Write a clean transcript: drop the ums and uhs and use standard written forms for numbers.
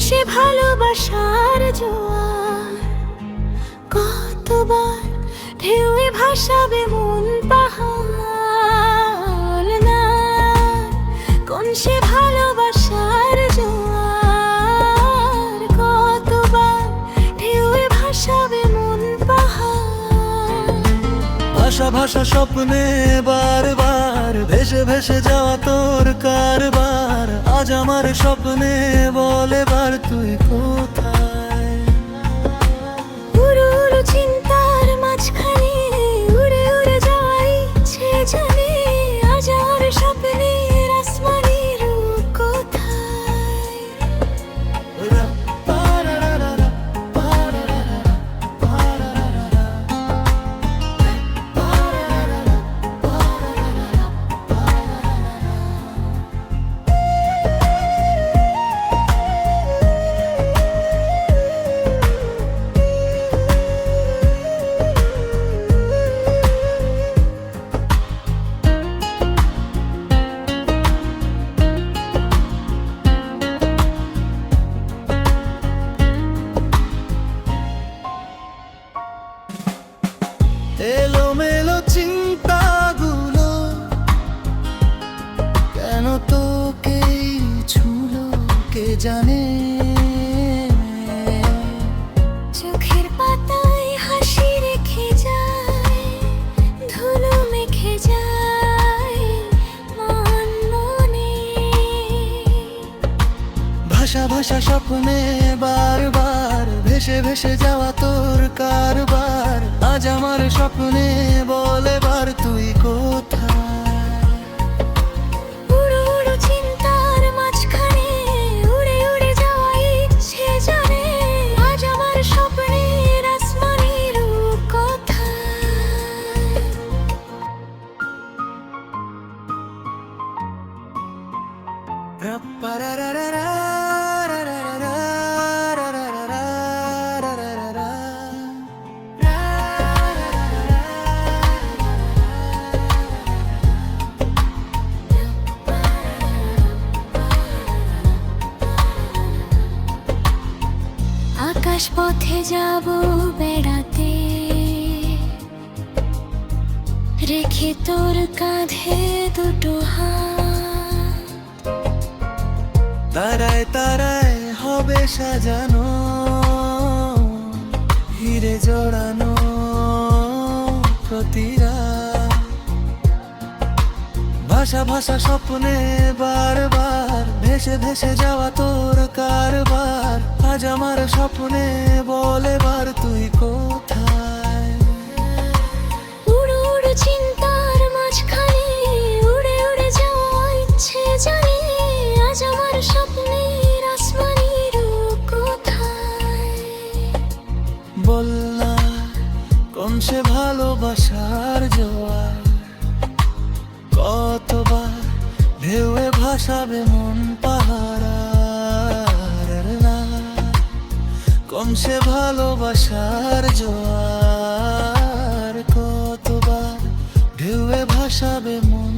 সে ভালোবাসার জোয়ার, কতবার ঢেউয়ে ভাসাবে মন পাহাড় না। কোন সে ভালোবাসার জোয়ার, কতবার ঢেউয়ে ভাসাবে মন পাহাড়। ভাষা ভাষা স্বপ্নে বারবার ভেসে ভেসে যাওয়া তোর কারবার। আজ আমার স্বপ্নে বলে বার তুই কোথায়? উড়ু উড়ু চিন্তার মাঝখানে উড়ে উড়ে যাওয়ার ইচ্ছে জানে। আজ আমার স্বপ্নের আসমানের রূপ কোথায়? এলোমেলো চিন্তাগুলো কেন তোকে ছুলো কে জানে? চোখের পাতায় হাসি রেখে যায়, ধুলো মেখে যায় মন মনে। ভাষা ভাষা স্বপ্নে বারবার ভেসে ভেসে যাওয়া তোর কারবার। আজ আমার স্বপ্নে বলে বার তুই কোথায়? উড়ু উড়ু চিন্তার মাঝখানে উড়ে উড়ে যাওয়া ইচ্ছে জানে। আজ আমার স্বপ্নের আসমানের রূপ কোথায়? আকাশ পথে যাব বেড়াতে, রেখে তোর কাঁধে দুটো হাত। তারায় তারায় হবে সাজানো, হিরে জড়ানো প্রতিরা। ভাষা ভাষা স্বপ্নে বারবার ভেসে ভেসে যাওয়া তোর কারবার। আজ আমার স্বপ্নে বলে বার তুই কোথায়? উড়ু উড়ু চিন্তার মাঝখানে উড়ে উড়ে যাওয়া ইচ্ছে জানে। আজ আমার স্বপ্নের আসমানের রূপ কোথায়? বললা কোন সে ভালোবাসার জোয়ার, কতবার ঢেউয়ে ভাসাবে মন পাহাড় না। কোন সে ভালোবাসার জোয়ার, কতবার ঢেউয়ে ভাসাবে মন